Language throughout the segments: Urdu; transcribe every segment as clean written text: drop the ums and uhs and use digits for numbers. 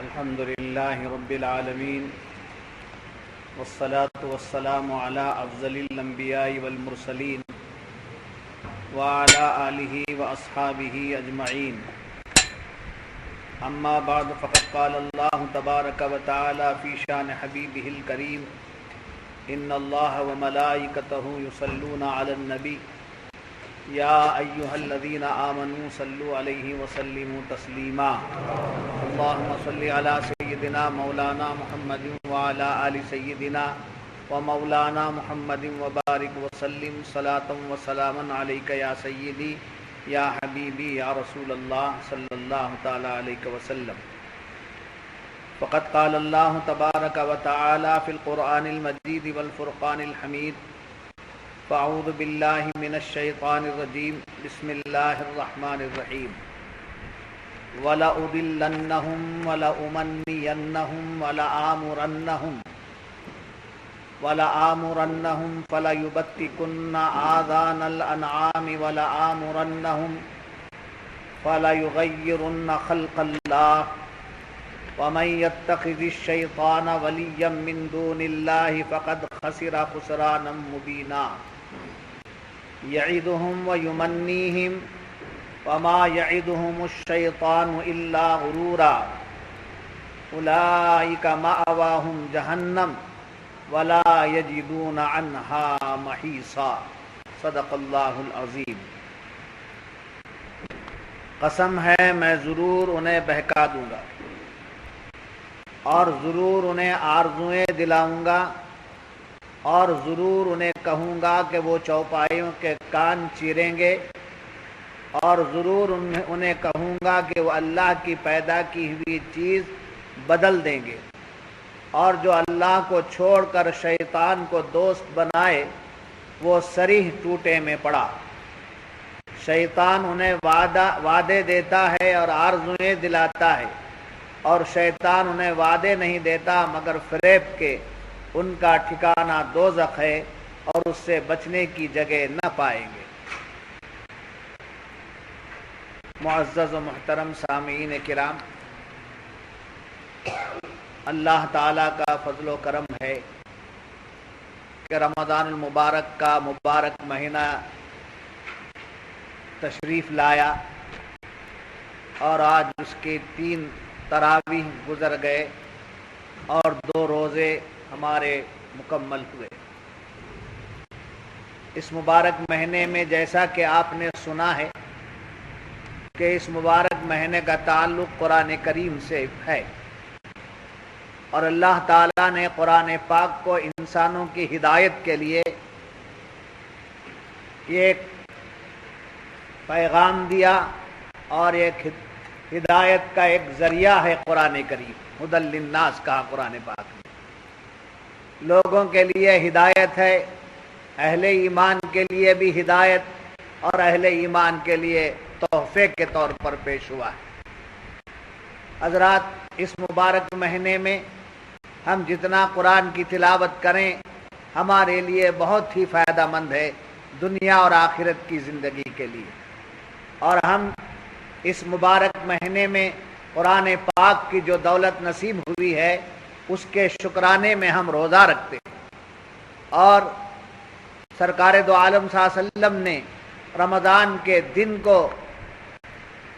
الحمد لله رب العالمين والصلاة والسلام على أفضل الأنبياء والمرسلين وعلى آله وأصحابه أجمعين. أما بعد فقد قال الله تبارك وتعالى في شأن حبيبه الكريم إن الله وملائكته يصلون على النبي يا أيها الذين آمنوا صلوا عليه وسلموا تسليما. اللهم صل على سيدنا مولانا محمد وعلى آل سيدنا ومولانا محمد وبارك وسلم صلاة وسلاما عليك يا سيدي يا حبيبي يا رسول الله صلى الله تعالى عليه وسلم. فقد قال الله تبارك وتعالى في القرآن المجيد والفرقان الحميد فأعوذ بالله من الشيطان الرجيم بسم الله الرحمن الرحيم. وَلَأُضِلَّنَّهُمْ وَلَأُمَنِّيَنَّهُمْ وَلَآمُرَنَّهُمْ فَلَيُبَتِّكُنَّ آذَانَ الْأَنْعَامِ وَلَآمُرَنَّهُمْ فَلَيُغَيِّرُنَّ خَلْقَ اللَّهِ وَمَنْ يَتَّخِذِ الشَّيْطَانَ وَلِيًّا مِّن دُونِ اللَّهِ فَقَدْ خَسِرَ خُسْرَانًا مُبِينًا. يَعِدُهُمْ وَيُمَنِّيهِمْ وما يعدهم الشيطان إلا غرورا أولئك مأواهم جهنم ولا يجدون عنها محيصا. صدق اللہ العظیم. قسم ہے میں ضرور انہیں بہکا دوں گا اور ضرور انہیں آرزوئیں دلاؤں گا اور ضرور انہیں کہوں گا کہ وہ چوپایوں کے کان چیریں گے اور ضرور انہیں کہوں گا کہ وہ اللہ کی پیدا کی ہوئی چیز بدل دیں گے اور جو اللہ کو چھوڑ کر شیطان کو دوست بنائے وہ صریح ٹوٹے میں پڑا. شیطان انہیں وعدے دیتا ہے اور آرزوئیں دلاتا ہے اور شیطان انہیں وعدے نہیں دیتا مگر فریب کے. ان کا ٹھکانہ دوزخ ہے اور اس سے بچنے کی جگہ نہ پائیں گے. معزز و محترم سامعین کرام، اللہ تعالیٰ کا فضل و کرم ہے کہ رمضان المبارک کا مبارک مہینہ تشریف لایا اور آج اس کے 3 تراویح گزر گئے اور 2 روزے ہمارے مکمل ہوئے. اس مبارک مہینے میں جیسا کہ آپ نے سنا ہے کہ اس مبارک مہینے کا تعلق قرآن کریم سے ہے اور اللہ تعالیٰ نے قرآن پاک کو انسانوں کی ہدایت کے لیے ایک پیغام دیا اور ایک ہدایت کا ایک ذریعہ ہے قرآن کریم. ہدی للناس کہا قرآن پاک نے. لوگوں کے لیے ہدایت ہے، اہل ایمان کے لیے بھی ہدایت اور اہل ایمان کے لیے تحفے کے طور پر پیش ہوا ہے. حضرات، اس مبارک مہینے میں ہم جتنا قرآن کی تلاوت کریں ہمارے لیے بہت ہی فائدہ مند ہے دنیا اور آخرت کی زندگی کے لیے. اور ہم اس مبارک مہینے میں قرآن پاک کی جو دولت نصیب ہوئی ہے اس کے شکرانے میں ہم روزہ رکھتے ہیں. اور سرکار دو عالم صلی اللہ علیہ وسلم نے رمضان کے دن کو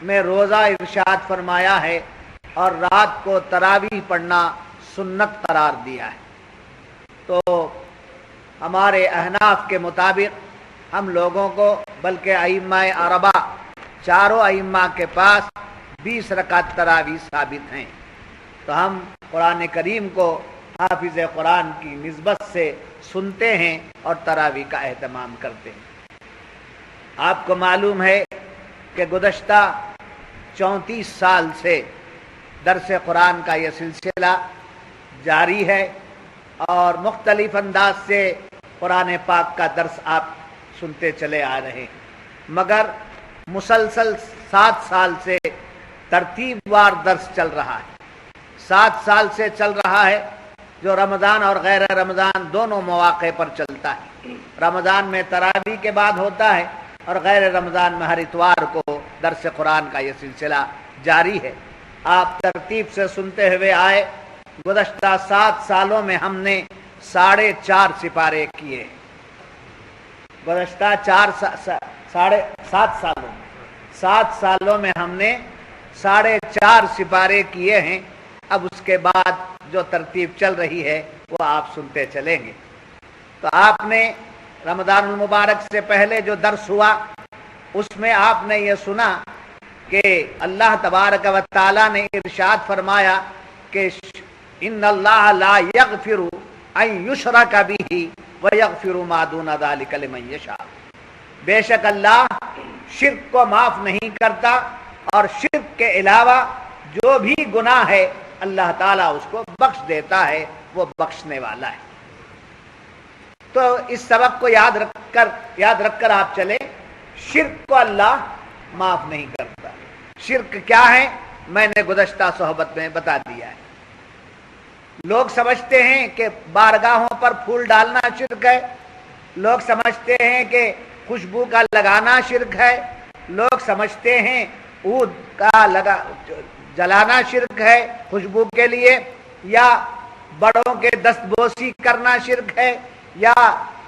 میں روزہ ارشاد فرمایا ہے اور رات کو تراویح پڑھنا سنت قرار دیا ہے. تو ہمارے احناف کے مطابق ہم لوگوں کو بلکہ ائمہ اربعہ چاروں ائمہ کے پاس 20 رکعت تراویح ثابت ہیں. تو ہم قرآن کریم کو حافظ قرآن کی نسبت سے سنتے ہیں اور تراویح کا اہتمام کرتے ہیں. آپ کو معلوم ہے کہ گزشتہ 34 سال سے درس قرآن کا یہ سلسلہ جاری ہے اور مختلف انداز سے قرآن پاک کا درس آپ سنتے چلے آ رہے ہیں. مگر مسلسل 7 سال سے ترتیب وار درس چل رہا ہے. 7 سال سے چل رہا ہے جو رمضان اور غیر رمضان دونوں مواقع پر چلتا ہے. رمضان میں تراویح کے بعد ہوتا ہے اور غیر رمضان میں ہر اتوار کو درس قرآن کا یہ سلسلہ جاری ہے. آپ ترتیب سے سنتے ہوئے آئے. گزشتہ 7 سالوں میں ہم نے 4.5 سپارے کیے. گزشتہ 7 سالوں میں ہم نے 4.5 سپارے کیے ہیں. اب اس کے بعد جو ترتیب چل رہی ہے وہ آپ سنتے چلیں گے. تو آپ نے رمضان المبارک سے پہلے جو درس ہوا اس میں آپ نے یہ سنا کہ اللہ تبارک و تعالی نے ارشاد فرمایا کہ ان اللہ لا یغفر ان یشرک بہ ویغفر ما دون ذلک لمن یشاء. بے شک اللہ شرک کو معاف نہیں کرتا اور شرک کے علاوہ جو بھی گناہ ہے اللہ تعالیٰ اس کو بخش دیتا ہے. وہ بخشنے والا ہے. تو اس سبق کو یاد رکھ کر آپ چلیں. شرک کو اللہ معاف نہیں کرتا. شرک کیا ہے میں نے گزشتہ صحبت میں بتا دیا ہے. لوگ سمجھتے ہیں کہ بارگاہوں پر پھول ڈالنا شرک ہے. لوگ سمجھتے ہیں کہ خوشبو کا لگانا شرک ہے. لوگ سمجھتے ہیں عود کا جلانا شرک ہے خوشبو کے لیے, یا بڑوں کے دستبوسی کرنا شرک ہے, یا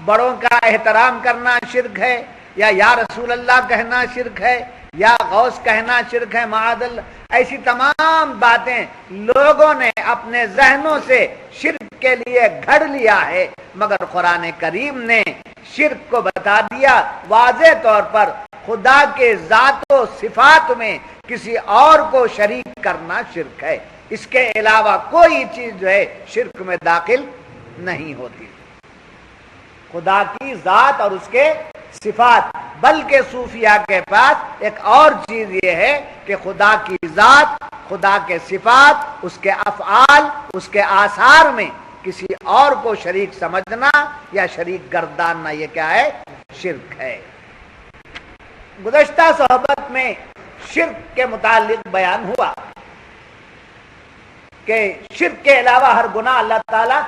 بڑوں کا احترام کرنا شرک ہے, یا رسول اللہ کہنا شرک ہے, یا غوث کہنا شرک ہے. معاذ اللہ, ایسی تمام باتیں لوگوں نے اپنے ذہنوں سے شرک کے لیے گھڑ لیا ہے. مگر قرآن کریم نے شرک کو بتا دیا واضح طور پر. خدا کے ذات و صفات میں کسی اور کو شریک کرنا شرک ہے. اس کے علاوہ کوئی چیز جو ہے شرک میں داخل نہیں ہوتی. خدا کی ذات اور اس کے صفات. بلکہ صوفیاء کے پاس ایک اور چیز یہ ہے کہ خدا کی ذات, خدا کے صفات, اس کے افعال, اس کے آثار میں کسی اور کو شریک سمجھنا یا شریک گرداننا, یہ کیا ہے؟ شرک ہے. گزشتہ صحبت میں شرک کے متعلق بیان ہوا کہ شرک کے علاوہ ہر گناہ اللہ تعالیٰ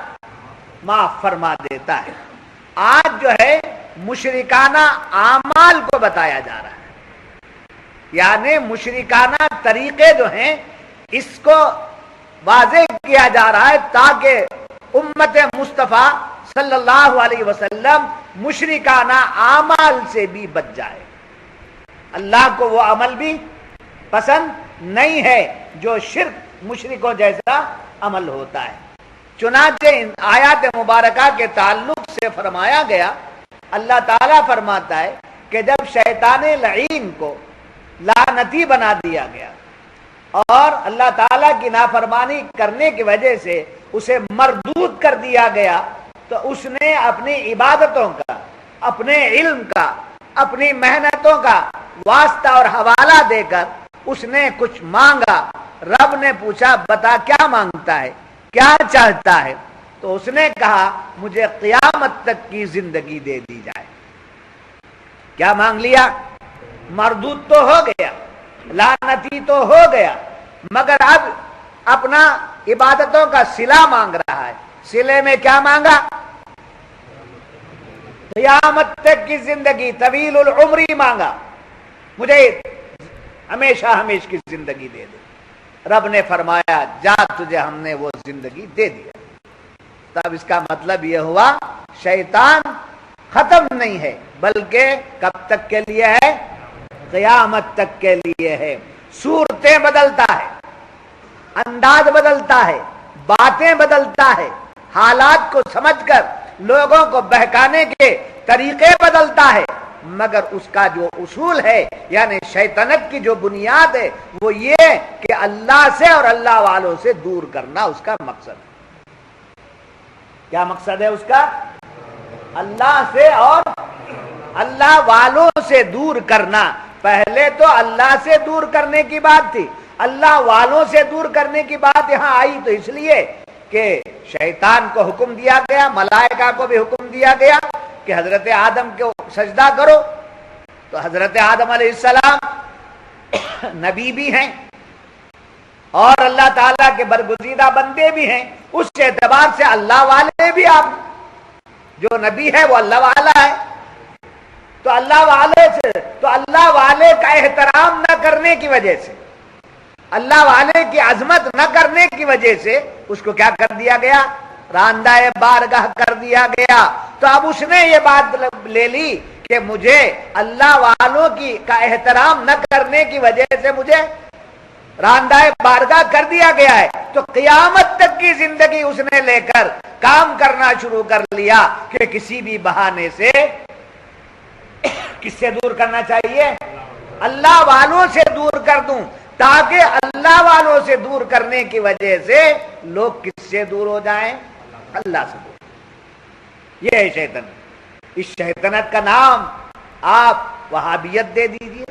معاف فرما دیتا ہے. آج جو ہے مشرکانہ اعمال کو بتایا جا رہا ہے. یعنی مشرکانہ طریقے جو ہیں اس کو واضح کیا جا رہا ہے تاکہ امت مصطفیٰ صلی اللہ علیہ وسلم مشرکانہ اعمال سے بھی بچ جائے. اللہ کو وہ عمل بھی پسند نہیں ہے جو شرک مشرکوں جیسا عمل ہوتا ہے. چنانچہ ان آیات مبارکہ کے تعلق سے فرمایا گیا, اللہ تعالیٰ فرماتا ہے کہ جب شیطان لعین کو لعنتی بنا دیا گیا اور اللہ تعالیٰ کی نافرمانی کرنے کی وجہ سے اسے مردود کر دیا گیا, تو اس نے اپنی عبادتوں کا, اپنے علم کا, اپنی محنتوں کا واسطہ اور حوالہ دے کر اس نے کچھ مانگا. رب نے پوچھا بتا کیا مانگتا ہے, کیا چاہتا ہے؟ تو اس نے کہا مجھے قیامت تک کی زندگی دے دی جائے. کیا مانگ لیا؟ مردود تو ہو گیا, لعنتی تو ہو گیا, مگر اب اپنا عبادتوں کا صلہ مانگ رہا ہے. صلے میں کیا مانگا؟ قیامت تک کی زندگی, طویل العمری مانگا, مجھے ہمیشہ ہمیشہ کی زندگی دے دے. رب نے فرمایا جا تجھے ہم نے وہ زندگی دے دیا. تب اس کا مطلب یہ ہوا شیطان ختم نہیں ہے بلکہ کب تک کے لیے ہے؟ قیامت تک کے لیے ہے. صورتیں بدلتا ہے, انداز بدلتا ہے, باتیں بدلتا ہے, حالات کو سمجھ کر لوگوں کو بہکانے کے طریقے بدلتا ہے, مگر اس کا جو اصول ہے یعنی شیطنت کی جو بنیاد ہے وہ یہ کہ اللہ سے اور اللہ والوں سے دور کرنا اس کا مقصد ہے. کیا مقصد ہے اس کا؟ اللہ سے اور اللہ والوں سے دور کرنا. پہلے تو اللہ سے دور کرنے کی بات تھی, اللہ والوں سے دور کرنے کی بات یہاں آئی تو اس لیے کہ شیطان کو حکم دیا گیا, ملائکہ کو بھی حکم دیا گیا کہ حضرت آدم کو سجدہ کرو. تو حضرت آدم علیہ السلام نبی بھی ہیں اور اللہ تعالیٰ کے برگزیدہ بندے بھی ہیں. اس اعتبار سے اللہ والے بھی, آپ جو نبی ہے وہ اللہ والا ہے. تو اللہ والے کا احترام نہ کرنے کی وجہ سے اللہ والے کی عظمت نہ کرنے کی وجہ سے اس کو کیا کر دیا گیا؟ راندہ بارگاہ کر دیا گیا. تو اب اس نے یہ بات لے لی کہ مجھے اللہ والوں کا احترام نہ کرنے کی وجہ سے مجھے راندہ بارگاہ کر دیا گیا ہے. تو قیامت تک کی زندگی اس نے لے کر کام کرنا شروع کر لیا کہ کسی بھی بہانے سے کس سے دور کرنا چاہیے؟ اللہ والوں سے دور کر دوں، تاکہ اللہ والوں سے دور کرنے کی وجہ سے لوگ کس سے دور ہو جائیں؟ اللہ سے دور. یہ ہے شیطان. اس شیطنت کا نام آپ وہابیت دے دیجئے،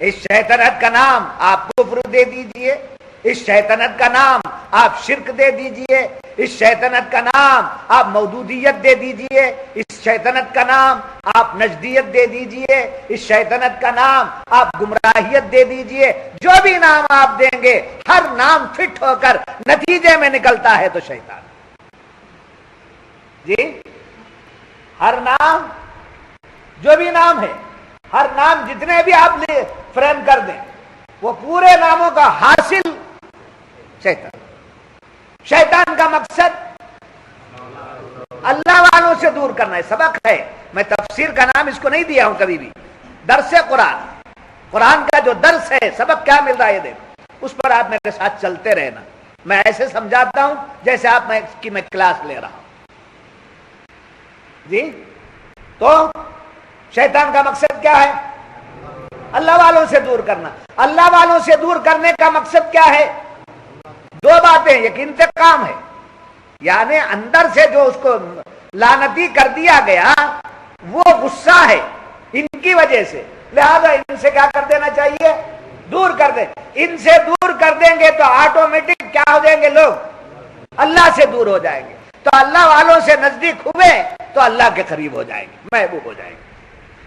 اس شیطنت کا نام آپ کفر دے دیجئے، اس شیطنت کا نام آپ شرک دے دیجئے، اس شیطنت کا نام آپ مودودیت دے دیجئے، اس شیطنت کا نام آپ نجدیت دے دیجئے، اس شیطنت کا نام آپ گمراہیت دے دیجئے. جو بھی نام آپ دیں گے ہر نام فٹ ہو کر نتیجے میں نکلتا ہے تو شیطان. جی ہر نام، جو بھی نام ہے، ہر نام جتنے بھی آپ فریم کر دیں وہ پورے ناموں کا حاصل شیطان. شیطان کا مقصد اللہ والوں سے دور کرنا ہے. سبق ہے، میں تفسیر کا نام اس کو نہیں دیا ہوں کبھی بھی. درس قرآن، قرآن کا جو درس ہے، سبق کیا مل رہا ہے یہ دیکھو، اس پر آپ میرے ساتھ چلتے رہنا. میں ایسے سمجھاتا ہوں جیسے آپ میں کلاس لے رہا ہوں. جی تو شیطان کا مقصد کیا ہے؟ اللہ والوں سے دور کرنا. اللہ والوں سے دور کرنے کا مقصد کیا ہے؟ دو باتیں. ایک انتقام ہے، یعنی اندر سے جو اس کو لعنتی کر دیا گیا وہ غصہ ہے ان کی وجہ سے، لہذا ان سے کیا کر دینا چاہیے؟ دور کر دیں. ان سے دور کر دیں گے تو آٹومیٹک کیا ہو جائیں گے؟ لوگ اللہ سے دور ہو جائیں گے. تو اللہ والوں سے نزدیک ہوئے تو اللہ کے قریب ہو جائیں گے، محبوب ہو جائیں گے.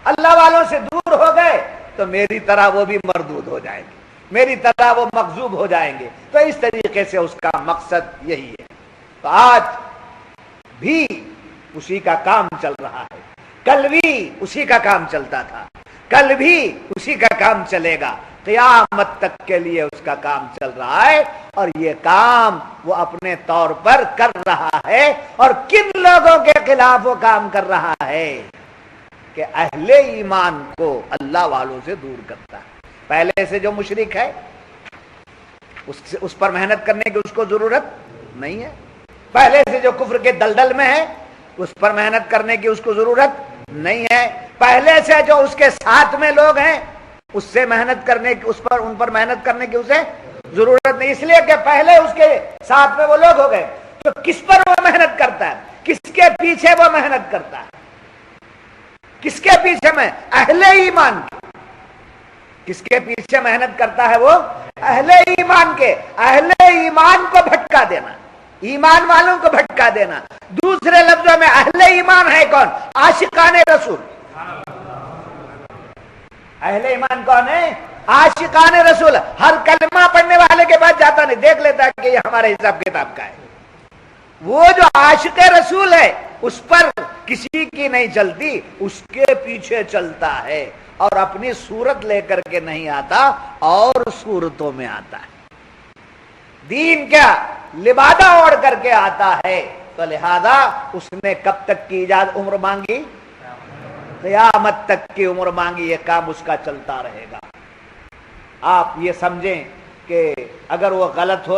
اللہ والوں سے دور ہو گئے تو میری طرح وہ بھی مردود ہو جائیں گے، میری طرح وہ مغضوب ہو جائیں گے. تو اس طریقے سے اس کا مقصد یہی ہے. تو آج بھی اسی کا کام چل رہا ہے، کل بھی اسی کا کام چلتا تھا، کل بھی اسی کا کام چلے گا، قیامت تک کے لیے اس کا کام چل رہا ہے. اور یہ کام وہ اپنے طور پر کر رہا ہے. اور کن لوگوں کے خلاف وہ کام کر رہا ہے؟ کہ اہل ایمان کو اللہ والوں سے دور کرتا ہے. پہلے سے جو مشرک ہے اس پر محنت کرنے کی اس کو ضرورت نہیں ہے. پہلے سے جو کفر کے دلدل میں ہے اس پر محنت کرنے کی اس کو ضرورت نہیں ہے. پہلے سے جو اس کے ساتھ میں لوگ ہیں اس سے محنت کرنے کی، ان پر محنت کرنے کی اسے ضرورت نہیں. اس لیے کہ پہلے اس کے ساتھ میں وہ لوگ ہو گئے. تو کس پر وہ محنت کرتا ہے؟ کس کے پیچھے وہ محنت کرتا ہے؟ کس کے پیچھے میں؟ اہل ایمان کے. کس کے پیچھے محنت کرتا ہے وہ؟ اہل ایمان کے. اہل ایمان کو بھٹکا دینا، ایمان والوں کو بھٹکا دینا. دوسرے لفظوں میں اہل ایمان ہے کون؟ عاشقان رسول. اہل ایمان کون ہے؟ عاشقان رسول. ہر کلمہ پڑھنے والے کے بعد جاتا نہیں، دیکھ لیتا ہے کہ یہ ہمارے حساب کتاب کا ہے. وہ جو عاشق رسول ہے اس پر کسی کی نہیں چلتی، اس کے پیچھے چلتا ہے. اور اپنی صورت لے کر کے نہیں آتا، اور صورتوں میں آتا ہے. دین کیا لبادہ اوڑھ کر کے آتا ہے. تو لہذا اس نے کب تک کی عمر مانگی؟ قیامت تک کی عمر مانگی. یہ کام اس کا چلتا رہے گا. آپ یہ سمجھیں کہ اگر وہ غلط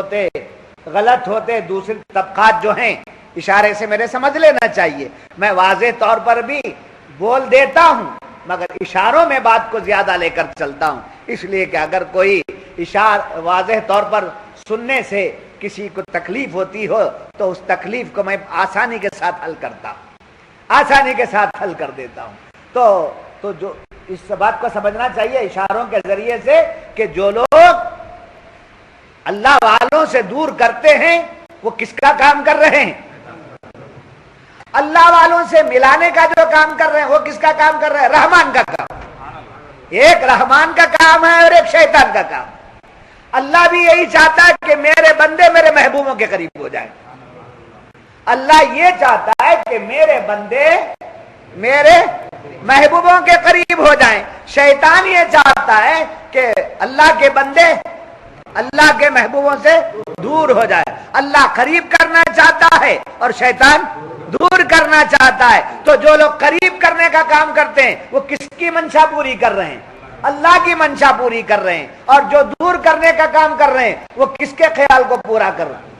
ہوتے دوسرے طبقات جو ہیں، اشارے سے میرے سمجھ لینا چاہیے. میں واضح طور پر بھی بول دیتا ہوں مگر اشاروں میں بات کو زیادہ لے کر چلتا ہوں، اس لیے کہ اگر کوئی واضح طور پر سننے سے کسی کو تکلیف ہوتی ہو تو اس تکلیف کو میں آسانی کے ساتھ حل کرتا ہوں، آسانی کے ساتھ حل کر دیتا ہوں. تو جو اس بات کو سمجھنا چاہیے اشاروں کے ذریعے سے کہ جو لوگ اللہ والوں سے دور کرتے ہیں وہ کس کا کام کر رہے ہیں؟ اللہ والوں سے ملانے کا جو کام کر رہے ہیں وہ کس کا کام کر رہے ہیں؟ رحمان کا کام. ایک رحمان کا کام ہے اور ایک شیطان کا کام. اللہ بھی یہی چاہتا ہے کہ میرے بندے میرے محبوبوں کے قریب ہو جائیں. اللہ یہ چاہتا ہے کہ میرے بندے میرے محبوبوں کے قریب ہو جائیں. شیطان یہ چاہتا ہے کہ اللہ کے بندے اللہ کے محبوبوں سے دور ہو جائے. اللہ قریب کرنا چاہتا ہے اور شیطان دور کرنا چاہتا ہے. تو جو لوگ قریب کرنے کا کام کرتے ہیں وہ کس کی منشا پوری کر رہے ہیں؟ اللہ کی منشا پوری کر رہے ہیں. اور جو دور کرنے کا کام کر رہے ہیں وہ کس کے خیال کو پورا کر رہے ہیں؟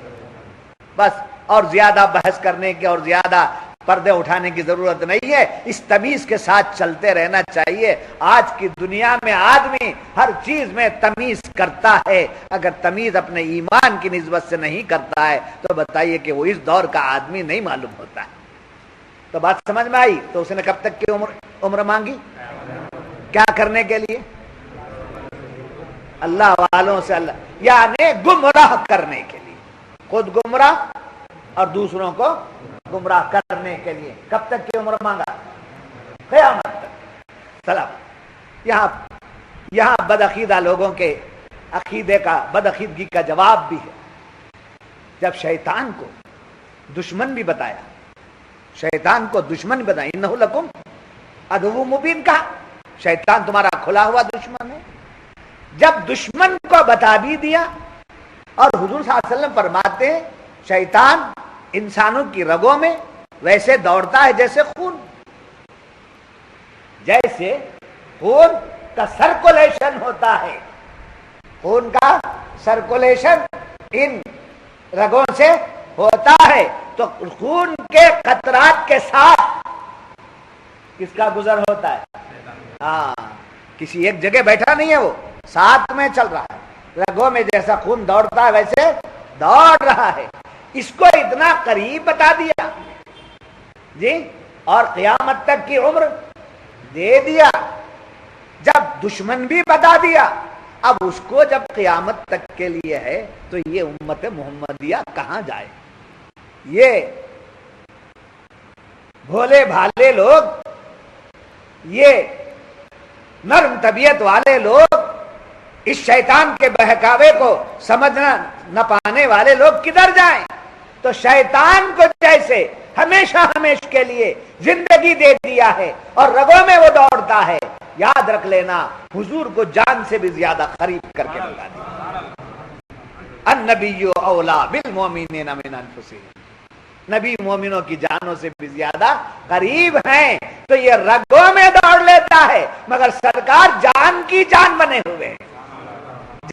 بس. اور زیادہ بحث کرنے کی اور زیادہ پردے اٹھانے کی ضرورت نہیں ہے. اس تمیز کے ساتھ چلتے رہنا چاہیے. آج کی دنیا میں آدمی ہر چیز میں تمیز کرتا ہے. اگر تمیز اپنے ایمان کی نسبت سے نہیں کرتا ہے تو بتائیے کہ وہ اس دور کا آدمی نہیں معلوم ہوتا ہے. تو بات سمجھ میں آئی؟ تو اس نے کب تک کی عمر مانگی؟ کیا کرنے کے لیے؟ اللہ والوں سے اللہ، یعنی گمراہ کرنے کے لیے. خود گمراہ اور دوسروں کو گمراہ کرنے کے لیے. کب تک کی عمر مانگا؟ قیامت تک. سلام. یہاں بدعقیدہ لوگوں کے عقیدے کا، بدعقیدگی کا جواب بھی ہے. جب شیطان کو دشمن بھی بتایا، شیطان کو دشمن بتایا، انہ لکم عدو مبین کہا، شیطان تمہارا کھلا ہوا دشمن ہے. جب دشمن کو بتا بھی دیا، اور حضور صلی اللہ علیہ وسلم فرماتے ہیں شیطان انسانوں کی رگوں میں ویسے دوڑتا ہے جیسے خون، جیسے خون کا سرکولیشن ہوتا ہے. خون کا سرکولیشن ان رگوں سے ہوتا ہے. تو خون کے قطرات کے ساتھ کس کا گزر ہوتا ہے؟ ہاں، کسی ایک جگہ بیٹھا نہیں ہے، وہ ساتھ میں چل رہا ہے. رگوں میں جیسا خون دوڑتا ہے ویسے دوڑ رہا ہے. اس کو اتنا قریب بتا دیا جی، اور قیامت تک کی عمر دے دیا. جب دشمن بھی بتا دیا، اب اس کو جب قیامت تک کے لیے ہے تو یہ امت محمدیہ کہاں جائے؟ یہ بھولے بھالے لوگ، یہ نرم طبیعت والے لوگ، اس شیطان کے بہکاوے کو سمجھنا نہ پانے والے لوگ کدھر جائیں؟ تو شیطان کو جیسے ہمیشہ ہمیشہ کے لیے زندگی دے دیا ہے اور رگوں میں وہ دوڑتا ہے، یاد رکھ لینا حضور کو جان سے بھی زیادہ قریب کر کے بتا دیا. النبی اولا بالمؤمنین من انفسہم، نبی مومنوں کی جانوں سے بھی زیادہ قریب ہیں. تو یہ رگوں میں دوڑ لیتا ہے مگر سرکار جان کی جان بنے ہوئے ہیں.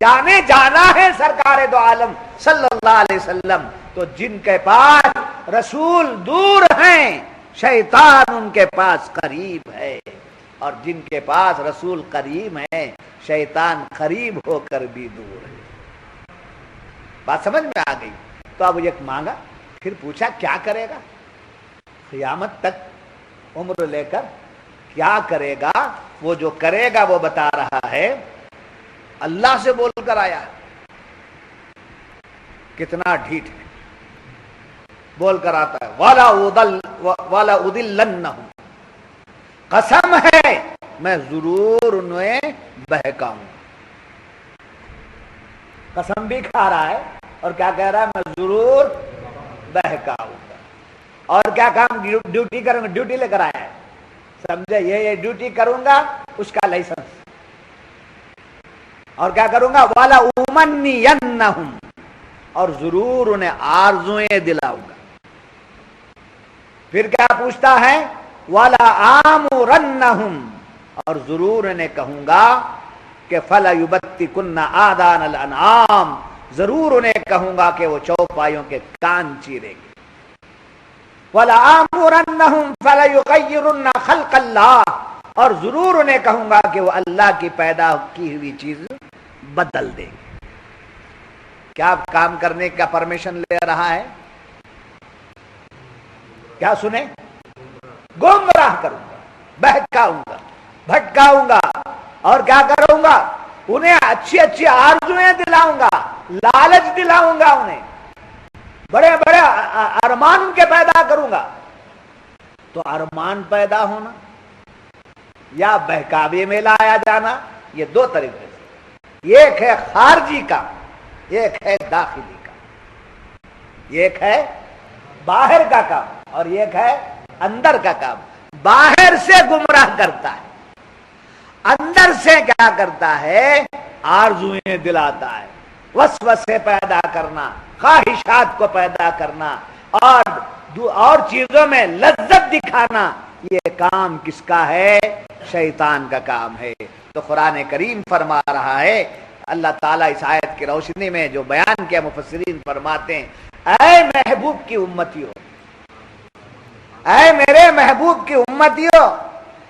جانے جانا ہے سرکار دو عالم صلی اللہ علیہ وسلم. تو جن کے پاس رسول دور ہیں، شیطان ان کے پاس قریب ہے. اور جن کے پاس رسول قریب ہے، شیطان قریب ہو کر بھی دور ہے. بات سمجھ میں آ گئی؟ تو اب یہ مانگا، پھر پوچھا کیا کرے گا قیامت تک عمر لے کر؟ کیا کرے گا؟ وہ جو کرے گا وہ بتا رہا ہے. اللہ سے بول کر آیا، کتنا ڈھیٹ ہے، بول کر آتا ہے وَلَا أُضِلَّنَّهُمْ، قسم ہے میں ضرور انہیں بہکاؤں. قسم بھی کھا رہا ہے اور کیا کہہ رہا ہے؟ میں ضرور بہکاؤں گا. اور کیا کام؟ ڈیوٹی کروں گا. ڈیوٹی لے کر آیا ہے، سمجھے؟ یہ ڈیوٹی کروں گا، اس کا لائسنس. اور کیا کروں گا؟ والا امنینہم، اور ضرور انہیں آرزویں دلاؤں گا. پھر کیا پوچھتا ہے؟ والا آمرنہم، اور ضرور انہیں کہوں گا کہ فلیبتکن آذان الانعام، ضرور انہیں کہوں گا کہ وہ چوپایوں کے کان چیریں گے. والا آمرنہم فلیغیرن خلق اللہ، اور ضرور انہیں کہوں گا کہ وہ اللہ کی پیدا کی ہوئی چیز بدل دیں گے. کیا کام کرنے کا پرمیشن لے رہا ہے؟ کیا سنیں؟ گمراہ کروں گا، بہکاؤں گا، بھٹکاؤں گا. اور کیا کروں گا؟ انہیں اچھی اچھی آرزویں دلاؤں گا، لالچ دلاؤں گا، انہیں بڑے بڑے ارمان ان کے پیدا کروں گا. تو ارمان پیدا ہونا یا بہکاوے میں لایا جانا، یہ دو طریقے سے، ایک ہے خارجی کا، ایک ہے داخلی کا. ایک ہے باہر کا کام اور ایک ہے اندر کا کام. باہر سے گمراہ کرتا ہے، اندر سے کیا کرتا ہے؟ آرزویں دلاتا ہے. وسوسے پیدا کرنا، خواہشات کو پیدا کرنا اور چیزوں میں لذت دکھانا، یہ کام کس کا ہے؟ شیطان کا کام ہے۔ تو قرآن کریم فرما رہا ہے، اللہ تعالیٰ اس آیت کی روشنی میں جو بیان کیا مفسرین فرماتے ہیں، اے محبوب کی امتیوں، اے میرے محبوب کی امتیوں،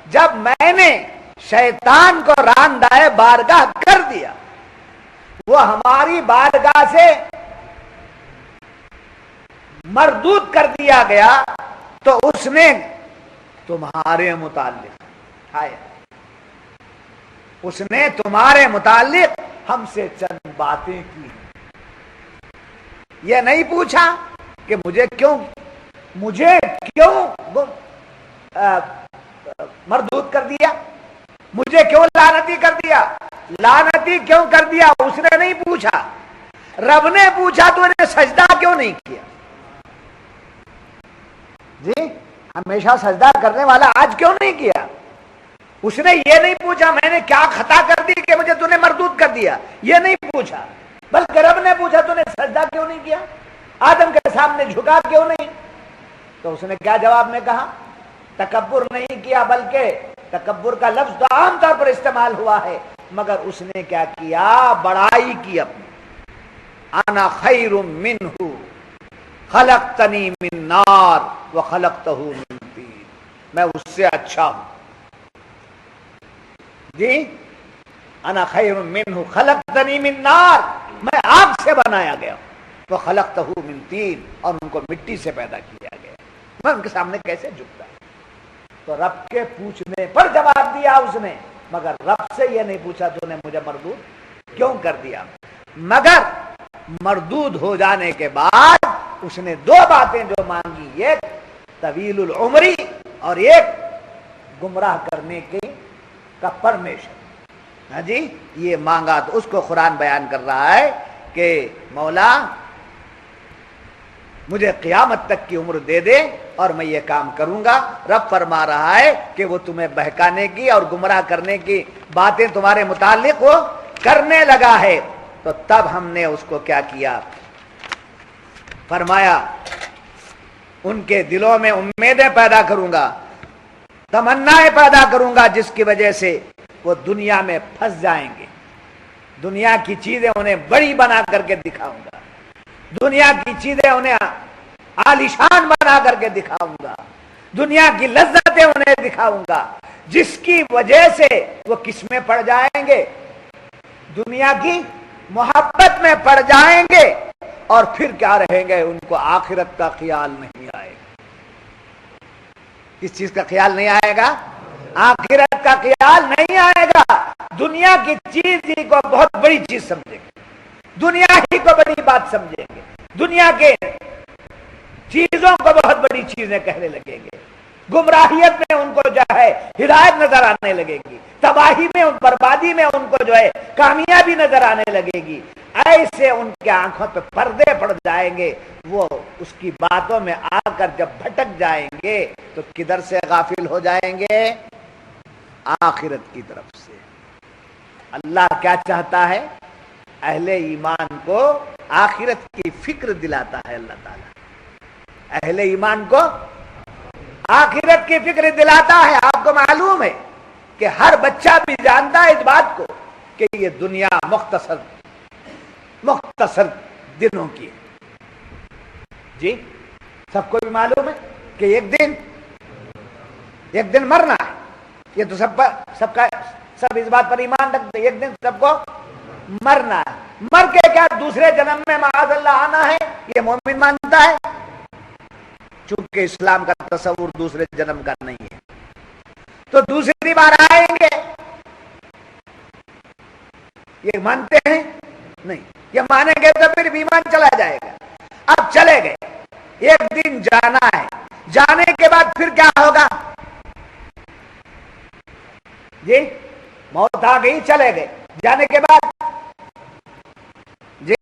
جب میں نے شیطان کو راندائے بارگاہ کر دیا، وہ ہماری بارگاہ سے مردود کر دیا گیا، تو اس نے تمہارے متعلق اس نے تمہارے متعلق ہم سے چند باتیں کی۔ یہ نہیں پوچھا کہ مجھے کیوں مردود کر دیا، مجھے کیوں لعنتی کر دیا، لعنتی کیوں کر دیا، اس نے نہیں پوچھا۔ رب نے پوچھا تو انہیں سجدہ کیوں نہیں کیا؟ جی ہمیشہ سجدہ کرنے والا آج کیوں نہیں کیا؟ اس نے یہ نہیں پوچھا میں نے کیا خطا کر دی کہ مجھے تو نے مردود کر دیا، یہ نہیں پوچھا، بلکہ رب نے پوچھا تو نے سجدہ کیوں نہیں کیا، آدم کے سامنے جھکا کیوں نہیں؟ تو اس نے کیا جواب میں کہا؟ تکبر نہیں کیا، بلکہ تکبر کا لفظ تو عام طور پر استعمال ہوا ہے، مگر اس نے کیا کیا؟ بڑائی کی اپنی۔ انا خیر منہ خلقتنی من نار وخلقتہ من طین، میں اس سے اچھا ہوں۔ جی انا خیر منہ خلقتنی من نار، میں آگ سے بنایا گیا ہوں، وخلقتہ من طین، اور ان کو مٹی سے پیدا کیا گیا، میں ان کے سامنے کیسے جھکتا؟ تو رب کے پوچھنے پر جواب دیا اس نے، مگر رب سے یہ نہیں پوچھا تو نے مجھے مردود کیوں کر دیا۔ مگر مردود ہو جانے کے بعد اس نے دو باتیں جو مانگی، ایک طویل العمری اور ایک گمراہ کرنے کا پرمیشن۔ ہاں جی یہ مانگا، تو اس کو قرآن بیان کر رہا ہے کہ مولا مجھے قیامت تک کی عمر دے دے اور میں یہ کام کروں گا۔ رب فرما رہا ہے کہ وہ تمہیں بہکانے کی اور گمراہ کرنے کی باتیں تمہارے متعلق وہ کرنے لگا ہے، تو تب ہم نے اس کو کیا کیا؟ فرمایا ان کے دلوں میں امیدیں پیدا کروں گا، تمنائیں پیدا کروں گا، جس کی وجہ سے وہ دنیا میں پھنس جائیں گے، دنیا کی چیزیں انہیں بڑی بنا کر کے دکھاؤں گا، دنیا کی چیزیں انہیں عالیشان بنا کر کے دکھاؤں گا، دنیا کی لذتیں انہیں دکھاؤں گا، جس کی وجہ سے وہ کس میں پڑ جائیں گے؟ دنیا کی محبت میں پڑ جائیں گے، اور پھر کیا رہیں گے؟ ان کو آخرت کا خیال نہیں آئے گا۔ کس چیز کا خیال نہیں آئے گا؟ آخرت کا خیال نہیں آئے گا۔ دنیا کی چیز ہی کو بہت بڑی چیز سمجھیں گے، دنیا ہی کو بڑی بات سمجھیں گے، دنیا کے چیزوں کو بہت بڑی چیزیں کہنے لگیں گے، گمراہیت میں ان کو جو ہے ہدایت نظر آنے لگے گی، تباہی میں بربادی میں ان کو جو ہے کامیابی نظر آنے لگے گی۔ ایسے ان کے آنکھوں پہ پردے پڑ جائیں گے، وہ اس کی باتوں میں آ کر جب بھٹک جائیں گے تو کدھر سے غافل ہو جائیں گے؟ آخرت کی طرف سے۔ اللہ کیا چاہتا ہے؟ اہل ایمان کو آخرت کی فکر دلاتا ہے اللہ تعالیٰ، اہل ایمان کو آخرت کی فکر دلاتا ہے۔ آپ کو معلوم ہے کہ ہر بچہ بھی جانتا ہے اس بات کو کہ یہ دنیا مختصر دنوں کی ہے۔ جی سب کو بھی معلوم ہے کہ ایک دن مرنا ہے، یہ تو سب اس بات پر ایمان رکھتے ہیں، ایک دن سب کو مرنا ہے۔ مر کے کیا دوسرے جنم میں معاذ اللہ آنا ہے، یہ مومن مانتا ہے، چونکہ اسلام کا تصور دوسرے جنم کا نہیں ہے، تو دوسری بار آئیں گے یہ مانتے ہیں؟ نہیں، یہ مانیں گے تو پھر ایمان چلا جائے گا۔ اب چلے گئے، ایک دن جانا ہے، جانے کے بعد پھر کیا ہوگا؟ جی موت آ گئی، چلے گئے، جانے کے بعد جی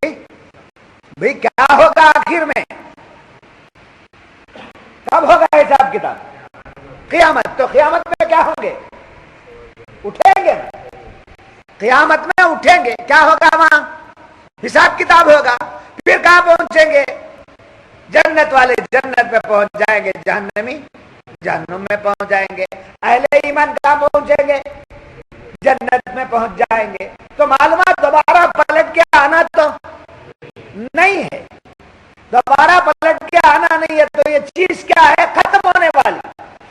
بھئی کیا ہوگا آخر میں؟ کب ہوگا حساب کتاب؟ قیامت۔ تو قیامت میں کیا ہوں گے؟ اٹھیں گے، قیامت میں اٹھیں گے، کیا ہوگا وہاں؟ حساب کتاب ہوگا. پھر کہاں پہنچیں گے؟ جنت والے جنت میں پہنچ جائیں گے، جہنمی جہنم میں پہنچ جائیں گے. اہل ایمان کہاں پہنچیں گے؟ جنت میں پہنچ جائیں گے. تو معلومات دوبارہ پلٹ کے آنا تو نہیں ہے، دوبارہ پلٹ کے آنا نہیں ہے. تو یہ چیز کیا ہے؟ ختم ہونے والی.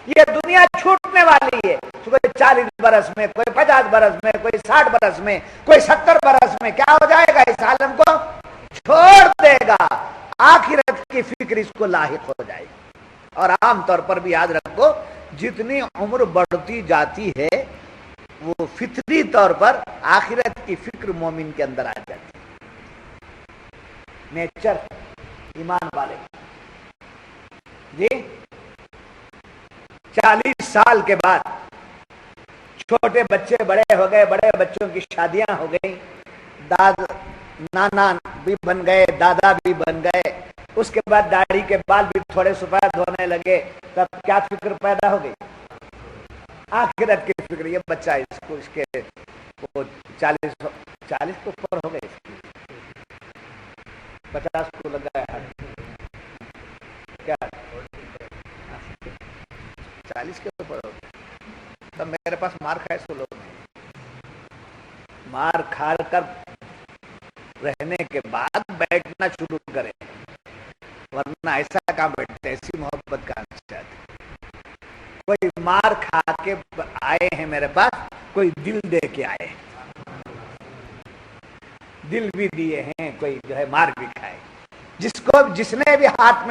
یہ دنیا چھوٹنے والی ہے. کوئی 40 برس میں، کوئی 50 برس میں، کوئی 60 برس میں، کوئی 70 برس میں کیا ہو جائے گا؟ اس عالم کو چھوڑ دے گا. آخرت کی فکر اس کو لاحق ہو جائے گی. اور عام طور پر بھی یاد رکھو، جتنی عمر بڑھتی جاتی ہے وہ فطری طور پر آخرت کی فکر مومن کے اندر آ جاتی ہے. نیچر ایمان والے جی 40 سال کے بعد چھوٹے بچے بڑے ہو گئے، بڑے بچوں کی شادیاں ہو گئی، نانا بھی بن گئے، دادا بھی بن گئے. اس کے بعد داڑھی کے بال بھی تھوڑے سفید ہونے لگے. تب کیا فکر پیدا ہو گئی؟ آخرت کی فکر. یہ بچہ اس کے وہ 40 کے اوپر ہو گئے، 50 کو لگا ہے کیا 40 کے اوپر ہو گئے. تب میرے پاس مار کھائے سو لوگ نہیں. مار کھا کر رہنے کے بعد بیٹھنا شروع کرے، ورنہ ایسا کہاں بیٹھتے، ایسی محبت کہاں چاہتے. کوئی مار کھا کے آئے ہیں میرے پاس، کوئی دل دے کے آئے، دل بھی دیے ہیں، کوئی جو ہے مار بھی کھائے. جس نے بھی ہاتھ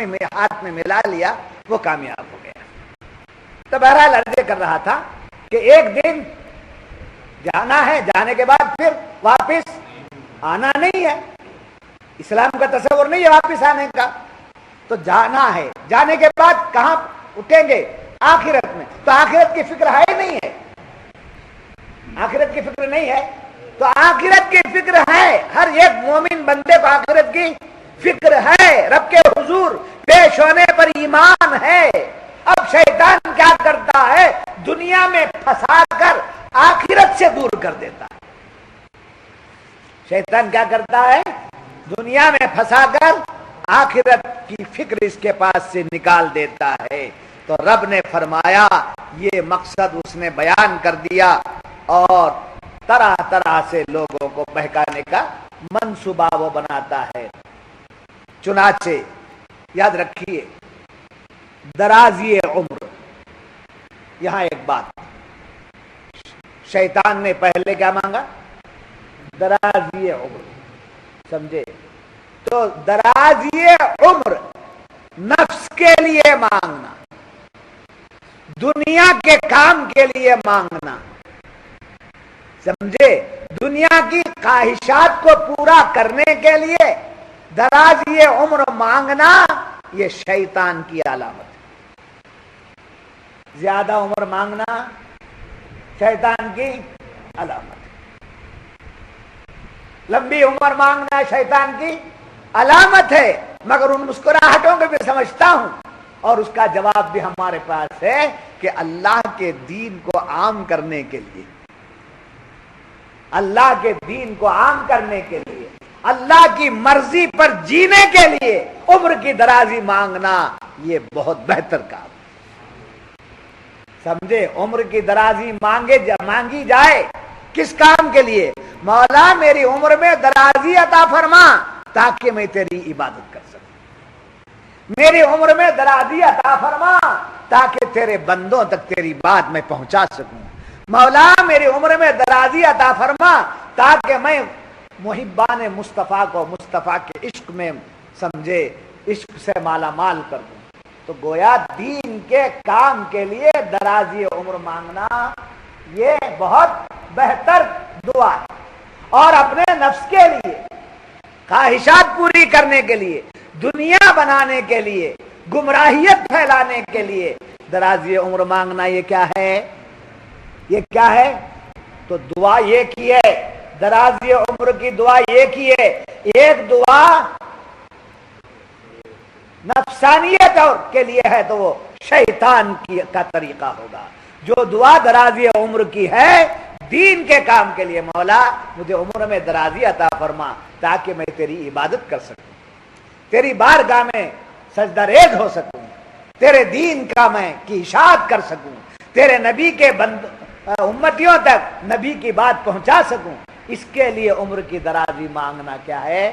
میں ملا لیا وہ کامیاب ہو گیا. تو بہرحال عرض کر رہا تھا کہ ایک دن جانا ہے، جانے کے بعد پھر واپس آنا نہیں ہے. اسلام کا تصور نہیں ہے واپس آنے کا. تو جانا ہے، جانے کے بعد کہاں اٹھیں گے؟ آخرت میں. تو آخرت کی فکر ہے ہی نہیں ہے. آخرت کی فکر نہیں ہے. تو آخرت کی فکر ہے، ہر ایک مومن بندے کو آخرت کی فکر ہے. رب کے حضور پیش ہونے پر ایمان ہے. اب شیطان کیا کرتا ہے؟ دنیا میں پھنسا کر آخرت سے دور کر دیتا ہے. شیطان کیا کرتا ہے؟ دنیا میں پھنسا کر آخرت کی فکر اس کے پاس سے نکال دیتا ہے. تو رب نے فرمایا یہ مقصد اس نے بیان کر دیا اور طرح طرح سے لوگوں کو بہکانے کا منصوبہ وہ بناتا ہے. چنانچہ یاد رکھیے درازی عمر. یہاں ایک بات، شیطان نے پہلے کیا مانگا؟ درازی عمر. سمجھے؟ تو درازی عمر نفس کے لیے مانگنا، دنیا کے کام کے لیے مانگنا. سمجھے؟ دنیا کی خواہشات کو پورا کرنے کے لیے درازی عمر مانگنا یہ شیطان کی علامت ہے. زیادہ عمر مانگنا شیطان کی علامت ہے. لمبی عمر مانگنا شیطان کی علامت ہے. مگر ان مسکراہٹوں کو بھی سمجھتا ہوں اور اس کا جواب بھی ہمارے پاس ہے کہ اللہ کے دین کو عام کرنے کے لیے، اللہ کے دین کو عام کرنے کے لیے، اللہ کی مرضی پر جینے کے لیے عمر کی درازی مانگنا یہ بہت بہتر کام. سمجھے؟ عمر کی درازی مانگی جائے کس کام کے لیے؟ مولا میری عمر میں درازی عطا فرما تاکہ میں تیری عبادت کر سکوں. میری عمر میں درازی عطا فرما تاکہ تیرے بندوں تک تیری بات میں پہنچا سکوں. مولا میری عمر میں درازی عطا فرما تاکہ میں محبان مصطفیٰ کو مصطفیٰ کے عشق میں سمجھے عشق سے مالا مال کر دوں. تو گویا دین کے کام کے لیے درازی عمر مانگنا یہ بہت بہتر دعا ہے. اور اپنے نفس کے لیے خواہشات پوری کرنے کے لیے، دنیا بنانے کے لیے، گمراہیت پھیلانے کے لیے درازی عمر مانگنا یہ کیا ہے؟ یہ کیا ہے؟ تو دعا یہ کی ہے، درازی عمر کی دعا یہ کی ہے. ایک دعا نفسانیت اور کے لیے ہے تو وہ شیطان کا طریقہ ہوگا. جو دعا درازی عمر کی ہے دین کے کام کے لیے مولا مجھے عمر میں درازی عطا فرما تاکہ میں تیری عبادت کر سکوں، تیری بارگاہ میں سجدہ ریز ہو سکوں، تیرے دین کا میں کی اشاعت کر سکوں، تیرے نبی کے امتیوں تک نبی کی بات پہنچا سکوں۔ اس کے لیے عمر کی درازی مانگنا کیا ہے؟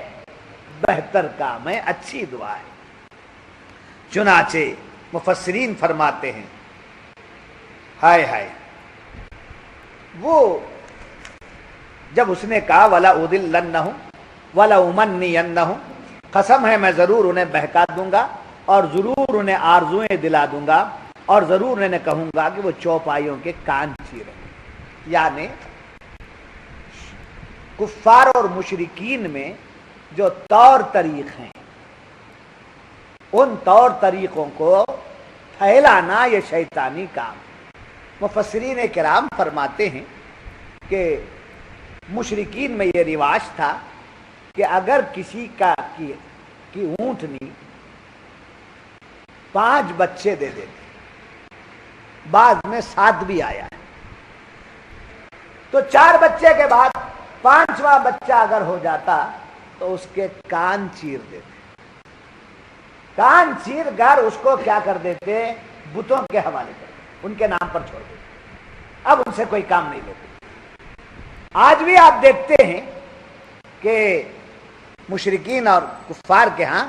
بہتر کام ہے، اچھی دعا ہے۔ چنانچہ مفسرین فرماتے ہیں ہائے ہائے، وہ جب اس نے کہا وَلَا أُضِلَّنَّهُمْ وَلَا أُمَنِّيَنَّهُمْ، قسم ہے میں ضرور انہیں بہکا دوں گا اور ضرور انہیں آرزویں دلا دوں گا اور ضرور انہیں کہوں گا کہ وہ چوپائیوں کے کان چیریں۔ یعنی کفار اور مشرکین میں جو طور طریق ہیں ان طور طریقوں کو پھیلانا یہ شیطانی کام۔ مفسرین کرام فرماتے ہیں کہ مشرکین میں یہ رواج تھا کہ اگر کسی کی اونٹنی 5 بچے دے دیتے، بعد میں 7 بھی آیا ہے، تو 4 بچے کے بعد 5واں بچہ اگر ہو جاتا تو اس کے کان چیر دیتے، کان چیر کر اس کو کیا کر دیتے؟ بتوں کے حوالے کر دیتے، ان کے نام پر چھوڑ دیتے، اب ان سے کوئی کام نہیں لیتے۔ آج بھی آپ دیکھتے ہیں کہ مشرکین اور کفار کے ہاں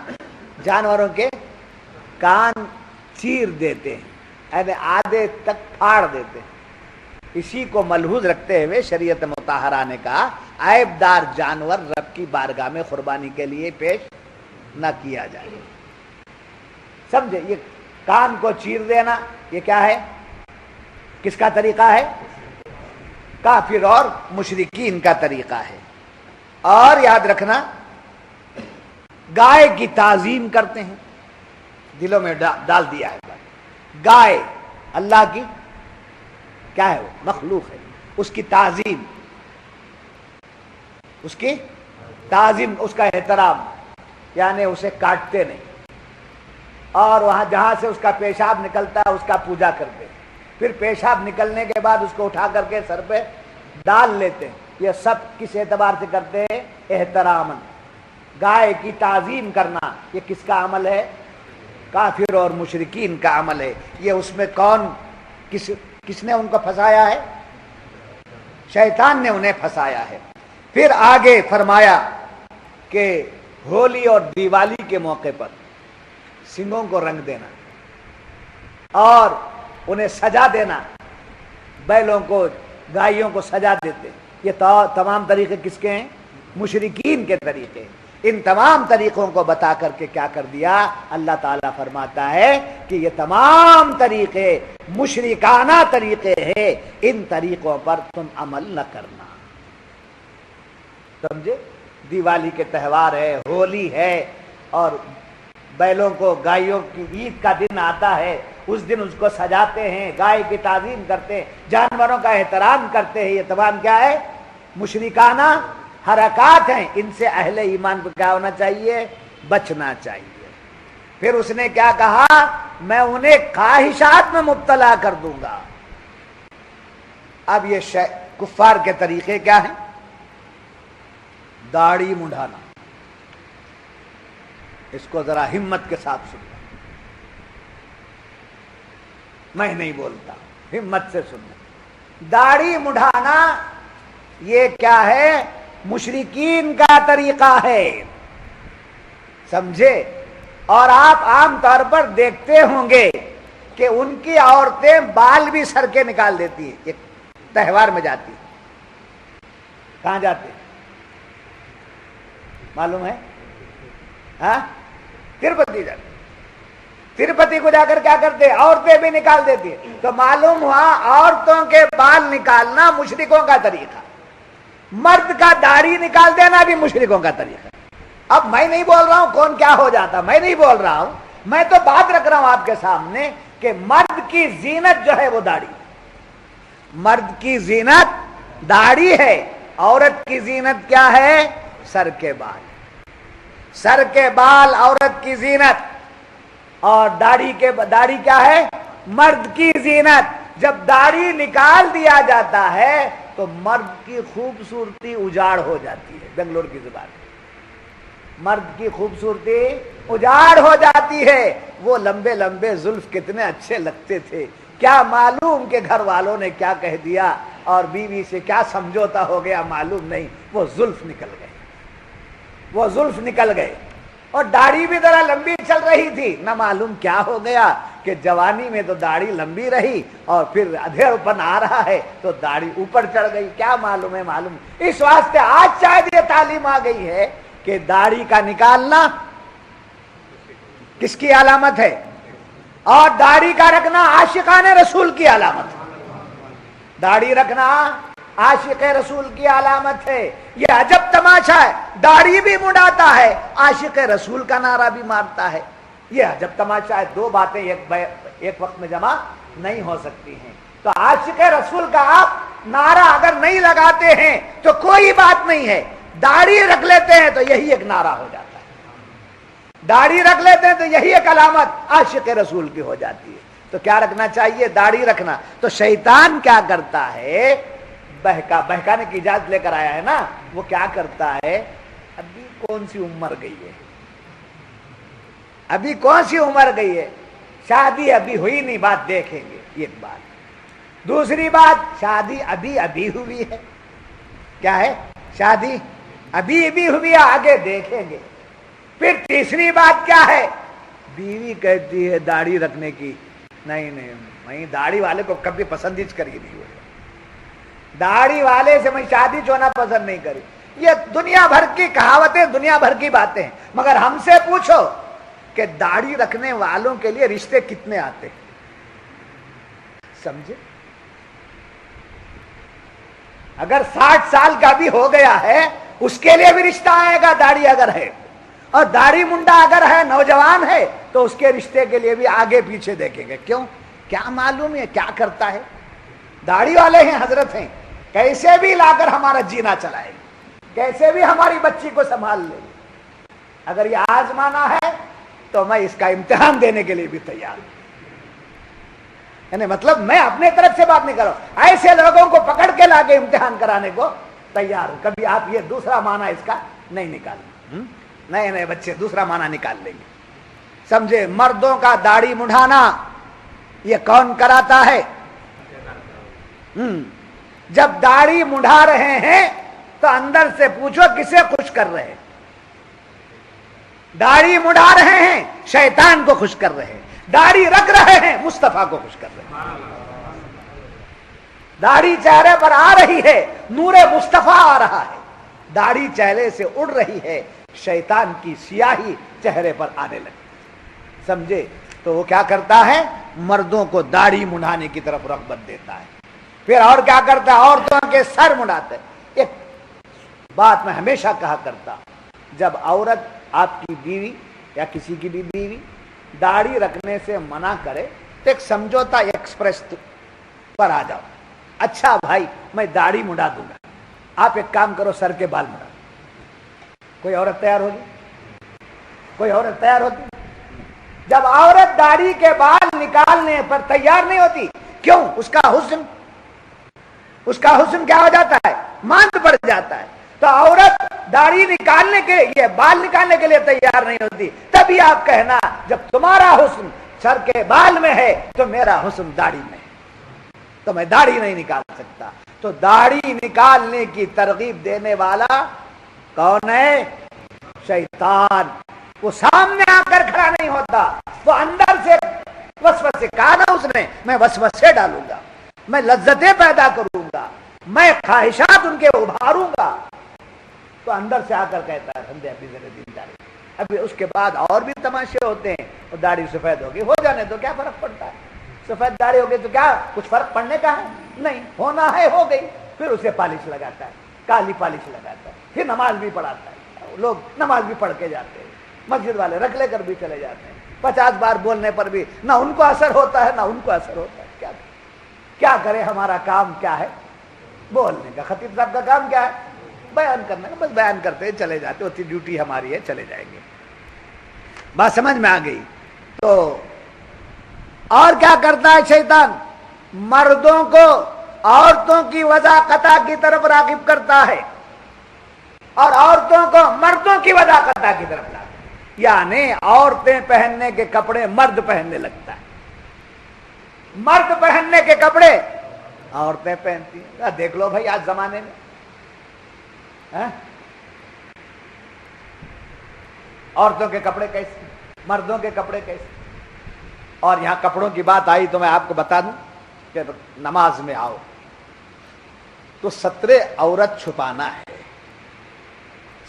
جانوروں کے کان چیر دیتے ہیں، یعنی آدھے تک پھاڑ دیتے ہیں۔ اسی کو ملحوظ رکھتے ہوئے شریعت مطہرہ نے کہا عیب دار جانور رب کی بارگاہ میں قربانی کے لیے پیش نہ کیا جائے۔ سمجھے؟ یہ کان کو چیر دینا یہ کیا ہے؟ کس کا طریقہ ہے؟ کافر اور مشرکین کا طریقہ ہے۔ اور یاد رکھنا گائے کی تعظیم کرتے ہیں، دلوں میں ڈال دیا ہے گائے اللہ کی کیا ہے؟ وہ مخلوق ہے، اس کی تعظیم، اس کی تعظیم، اس کا احترام، یعنی اسے کاٹتے نہیں، اور وہاں جہاں سے اس کا پیشاب نکلتا ہے اس کا پوجا کرتے ہیں، پھر پیشاب نکلنے کے بعد اس کو اٹھا کر کے سر پہ ڈال لیتے ہیں۔ یہ سب کس اعتبار سے کرتے ہیں؟ احتراماً۔ گائے کی تعظیم کرنا یہ کس کا عمل ہے؟ کافر اور مشرکین کا عمل ہے۔ یہ اس میں کون کس نے ان کو پھنسایا ہے؟ شیطان نے انہیں پھنسایا ہے۔ پھر آگے فرمایا کہ ہولی اور دیوالی کے موقع پر سنگوں کو رنگ دینا اور انہیں سجا دینا، بیلوں کو گائیوں کو سجا دیتے، یہ تمام طریقے کس کے ہیں؟ مشرکین کے طریقے۔ ان تمام طریقوں کو بتا کر کے کیا کر دیا؟ اللہ تعالیٰ فرماتا ہے کہ یہ تمام طریقے مشرکانہ طریقے ہیں، ان طریقوں پر تم عمل نہ کرنا۔ سمجھے؟ دیوالی کے تہوار ہے، ہولی ہے، اور بیلوں کو گائیوں کی عید کا دن آتا ہے، اس دن اس کو سجاتے ہیں، گائے کی تعظیم کرتے ہیں، جانوروں کا احترام کرتے ہیں۔ یہ تمام کیا ہے؟ مشرکانہ حرکات ہیں۔ ان سے اہل ایمان کو کیا ہونا چاہیے؟ بچنا چاہیے۔ پھر اس نے کیا کہا؟ میں انہیں خواہشات میں مبتلا کر دوں گا۔ اب یہ کفار کے طریقے کیا ہیں؟ داڑھی منڈانا، اس کو ذرا ہمت کے ساتھ سننا، میں نہیں بولتا، ہمت سے سننا۔ داڑھی مڈھانا یہ کیا ہے؟ مشرکین کا طریقہ ہے، سمجھے؟ اور آپ عام طور پر دیکھتے ہوں گے کہ ان کی عورتیں بال بھی سر کے نکال دیتی ہیں، ایک تہوار میں جاتی ہیں۔ کہاں جاتے ہیں معلوم ہے؟ ہاں، تروپتی جاتے، تروپتی کو جا کر کیا کرتے؟ عورتیں بھی نکال دیتی ہیں۔ تو معلوم ہوا عورتوں کے بال نکالنا مشرکوں کا طریقہ، مرد کا داڑھی نکال دینا بھی مشرکوں کا طریقہ۔ اب میں نہیں بول رہا ہوں کون کیا ہو جاتا، میں نہیں بول رہا ہوں، میں تو بات رکھ رہا ہوں آپ کے سامنے کہ مرد کی زینت جو ہے وہ داڑھی، مرد کی زینت داڑھی ہے، عورت کی زینت کیا ہے؟ سر کے بال، سر کے بال عورت کی زینت، اور داڑھی کیا ہے؟ مرد کی زینت۔ جب داڑھی نکال دیا جاتا ہے تو مرد کی خوبصورتی اجاڑ ہو جاتی ہے. بنگلور کی زبان میں مرد کی خوبصورتی اجاڑ ہو جاتی ہے. وہ لمبے لمبے زلف کتنے اچھے لگتے تھے, کیا معلوم کہ گھر والوں نے کیا کہہ دیا اور بیوی سے کیا سمجھوتا ہو گیا معلوم نہیں, وہ زلف نکل گئے, وہ زلف نکل گئے. اور داڑھی بھی ذرا لمبی چل رہی تھی, نہ معلوم کیا ہو گیا کہ جوانی میں تو داڑھی لمبی رہی اور پھر ادھیڑ پن آ رہا ہے تو داڑھی اوپر چڑھ گئی, کیا معلوم ہے معلوم. اس واسطے آج شاید یہ تعلیم آ گئی ہے کہ داڑھی کا نکالنا کس کی علامت ہے, اور داڑھی کا رکھنا عاشقان رسول کی علامت ہے. داڑھی رکھنا عاشق رسول کی علامت ہے. یہ عجب تماشا ہے, داڑھی بھی منڈاتا ہے, عاشق رسول کا نعرہ بھی مارتا ہے. یہ عجب تماشا ہے. دو باتیں ایک وقت میں جمع نہیں ہو سکتی ہیں. تو عاشق رسول کا آپ نعرہ اگر نہیں لگاتے ہیں تو کوئی بات نہیں ہے, داڑھی رکھ لیتے ہیں تو یہی ایک نعرہ ہو جاتا ہے. داڑھی رکھ لیتے ہیں تو یہی ایک علامت عاشق رسول کی ہو جاتی ہے. تو کیا رکھنا چاہیے, داڑھی رکھنا. تو شیطان کیا کرتا ہے, بہکانے کی اجازت لے کر آیا ہے نا, وہ کیا کرتا ہے, ابھی کون سی عمر گئی ہے, ابھی کون سی عمر گئی ہے, شادی ابھی ہوئی نہیں, بات دیکھیں گے, یہ ایک بات. دوسری بات, شادی ابھی ابھی ہوئی ہے, کیا ہے, شادی ابھی ابھی ہوئی ہے, آگے دیکھیں گے. پھر تیسری بات کیا ہے, بیوی کہتی ہے داڑھی رکھنے کی, نہیں نہیں میں داڑھی والے کو کبھی پسند ہی کری نہیں ہوئی, داڑھی والے سے میں شادی ہونا پسند نہیں کری. یہ دنیا بھر کی کہاوتیں, دنیا بھر کی باتیں ہیں, مگر ہم سے پوچھو کہ داڑھی رکھنے والوں کے لیے رشتے کتنے آتے ہیں, سمجھے. اگر 60 سال کا بھی ہو گیا ہے اس کے لیے بھی رشتہ آئے گا داڑھی اگر ہے, اور داڑھی منڈا اگر ہے, نوجوان ہے, تو اس کے رشتے کے لیے بھی آگے پیچھے دیکھیں گے. کیوں, کیا معلوم ہے کیا کرتا ہے. داڑھی والے ہیں, حضرت ہیں, کیسے بھی لا کر ہمارا جینا چلائے گی, کیسے بھی ہماری بچی کو سنبھال لے گی. اگر یہ آزمانا ہے تو میں اس کا امتحان دینے کے لیے بھی تیار ہوں. یعنی مطلب میں اپنے طرف سے بات نہیں کر رہا ہوں, ایسے لوگوں کو پکڑ کے لا کے امتحان کرانے کو تیار ہوں. کبھی آپ یہ دوسرا معنی اس کا نہیں نکالیں, نئے نئے بچے دوسرا معنی نکال لیں گے, سمجھے. مردوں کا داڑھی مڈھانا یہ کون کراتا ہے, جب داڑھی مڈھا رہے ہیں تو اندر سے پوچھو کسے خوش کر رہے ہیں. داڑھی مڈھا رہے ہیں شیطان کو خوش کر رہے ہیں, داڑھی رکھ رہے ہیں مصطفیٰ کو خوش کر رہے ہیں. داڑھی چہرے پر آ رہی ہے, نور مصطفیٰ آ رہا ہے, داڑھی چہرے سے اڑ رہی ہے, شیطان کی سیاہی چہرے پر آنے لگی, سمجھے. تو وہ کیا کرتا ہے, مردوں کو داڑھی مڈھانے کی طرف رغبت دیتا ہے. پھر اور کیا کرتا ہے, عورتوں کے سر مڈھاتے. ایک بات میں ہمیشہ کہا کرتا, جب عورت آپ کی بیوی یا کسی کی بھی بیوی داڑھی رکھنے سے منع کرے تو ایک سمجھوتا ایکسپریس پر آ جاؤ, اچھا بھائی میں داڑھی مڈا دوں گا, آپ ایک کام کرو سر کے بال مڈا. کوئی عورت تیار ہوگی, کوئی عورت تیار ہوتی. جب عورت داڑھی کے بال نکالنے پر تیار نہیں ہوتی, کیوں, اس کا حسن کیا ہو جاتا ہے, ماند پڑ جاتا ہے. تو عورت داڑھی نکالنے کے لیے, بال نکالنے کے لیے تیار نہیں ہوتی, تبھی آپ کہنا جب تمہارا حسن سر کے بال میں ہے تو میرا حسن داڑھی میں ہے, تو میں داڑھی نہیں نکال سکتا. تو داڑھی نکالنے کی ترغیب دینے والا کون ہے, شیطان. وہ سامنے آ کر کھڑا نہیں ہوتا, وہ اندر سے وسوسے کہا نا اس نے, میں وسوسے ڈالوں گا, میں لذتیں پیدا کروں گا, میں خواہشات ان کے ابھاروں گا. تو اندر سے آ کر کہتا ہے بندے ابھی ذرا دین داڑھی. ابھی اس کے بعد اور بھی تماشے ہوتے ہیں, اور داڑھی سفید ہوگی, ہو جانے تو کیا فرق پڑتا ہے, سفید داڑھی ہوگی تو کیا کچھ فرق پڑنے کا ہے, نہیں, ہونا ہے ہو گئی. پھر اسے پالش لگاتا ہے, کالی پالش لگاتا ہے, پھر نماز بھی پڑھاتا ہے. لوگ نماز بھی پڑھ کے جاتے ہیں, مسجد والے رکھ لے کر بھی چلے جاتے ہیں, 50 بار بولنے پر بھی نہ ان کو اثر ہوتا ہے نہ ان کو اثر ہوتا ہے. کیا کرے, ہمارا کام کیا ہے, بولنے کا. خطیب صاحب کا کام کیا ہے, بیان کرنے کا, بس بیان کرتے چلے جاتے, ہوتی ڈیوٹی ہماری ہے, چلے جائیں گے. بات سمجھ میں آ گئی. تو اور کیا کرتا ہے شیطان, مردوں کو عورتوں کی وضاقتہ کی طرف راغب کرتا ہے اور عورتوں کو مردوں کی وضاقتہ کی طرف لاتا ہے، یعنی عورتیں پہننے کے کپڑے مرد پہننے لگتا ہے، مرد پہننے کے کپڑے عورتیں پہنتی ہیں۔ دیکھ لو بھائی آج زمانے میں عورتوں کے کپڑے کیسے، مردوں کے کپڑے کیسے۔ اور یہاں کپڑوں کی بات آئی تو میں آپ کو بتا دوں کہ نماز میں آؤ تو ستر عورت چھپانا ہے،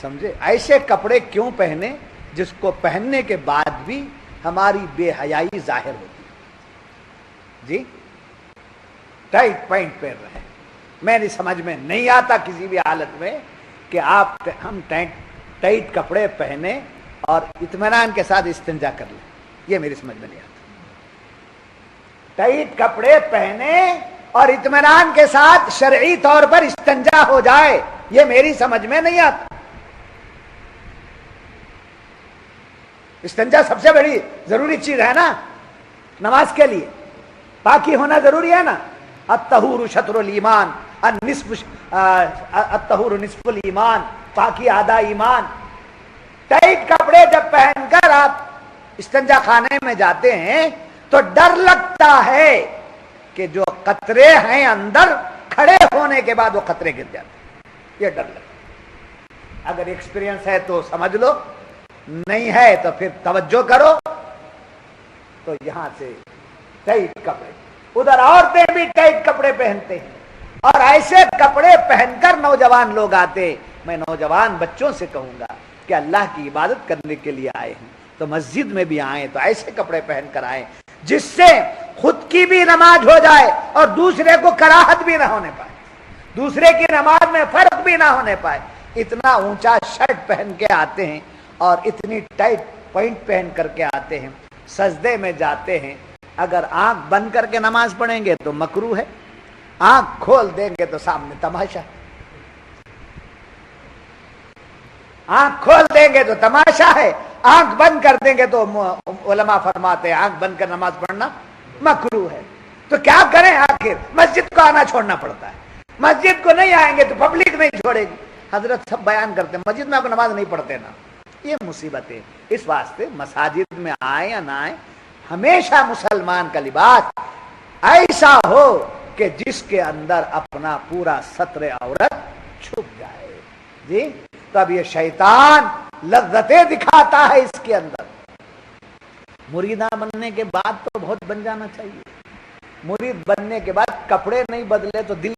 سمجھے؟ ایسے کپڑے کیوں پہنے جس کو پہننے کے بعد بھی ہماری بے حیائی ظاہر ہوتی ہے؟ جی ٹائٹ پینٹ پہن رہے ہیں، میری سمجھ میں نہیں آتا کسی بھی حالت میں کہ ہم ٹائٹ کپڑے پہنے اور اطمینان کے ساتھ استنجا کر لیں، یہ میری سمجھ میں نہیں آتا۔ ٹائٹ کپڑے پہنے اور اطمینان کے ساتھ شرعی طور پر استنجا ہو جائے، یہ میری سمجھ میں نہیں آتا۔ استنجا سب سے بڑی ضروری چیز ہے نا نماز کے لیے، پاکی ہونا ضروری ہے نا۔ الطہور شطر الایمان، الطہور نصف الایمان، پاکی آدھا ایمان۔ ٹائٹ کپڑے جب پہن کر آپ استنجا خانے میں جاتے ہیں تو ڈر لگتا ہے کہ جو قطرے ہیں اندر کھڑے ہونے کے بعد وہ قطرے گر جاتے ہیں، یہ ڈر لگتا ہے۔ اگر ایکسپیرینس ہے تو سمجھ لو، نہیں ہے تو پھر توجہ کرو۔ تو یہاں سے ٹائٹ کپڑے، ادھر عورتیں بھی ٹائٹ کپڑے پہنتے ہیں اور ایسے کپڑے پہن کر نوجوان لوگ آتے۔ میں نوجوان بچوں سے کہوں گا کہ اللہ کی عبادت کرنے کے لیے آئے ہیں تو مسجد میں بھی آئیں تو ایسے کپڑے پہن کر آئیں جس سے خود کی بھی نماز ہو جائے اور دوسرے کو کراہت بھی نہ ہونے پائے، دوسرے کی نماز میں فرق بھی نہ ہونے پائے۔ اتنا اونچا شرٹ پہن کے آتے ہیں اور اتنی ٹائٹ پینٹ پہن کر کے آتے ہیں، سجدے میں جاتے ہیں۔ اگر آنکھ بند کر کے نماز پڑھیں گے تو مکروہ ہے، آنکھ کھول دیں گے تو سامنے تماشا، آنکھ کھول دیں گے تو تماشا ہے، آنکھ بند کر دیں گے تو علماء فرماتے ہیں آنکھ بند کر نماز پڑھنا مکروہ ہے۔ تو کیا کریں؟ آخر مسجد کو آنا چھوڑنا پڑتا ہے، مسجد کو نہیں آئیں گے تو پبلک نہیں چھوڑے گی۔ حضرت سب بیان کرتے ہیں مسجد میں آپ نماز نہیں پڑھتے نا، یہ مصیبت ہے۔ اس واسطے مساجد میں آئیں یا نہ آئیں، ہمیشہ مسلمان کا لباس ایسا ہو کہ جس کے اندر اپنا پورا ستر عورت چھپ جائے۔ جی تو اب یہ شیطان لذتیں دکھاتا ہے اس کے اندر۔ مریدہ بننے کے بعد تو بہت بن جانا چاہیے، مرید بننے کے بعد کپڑے نہیں بدلے تو دل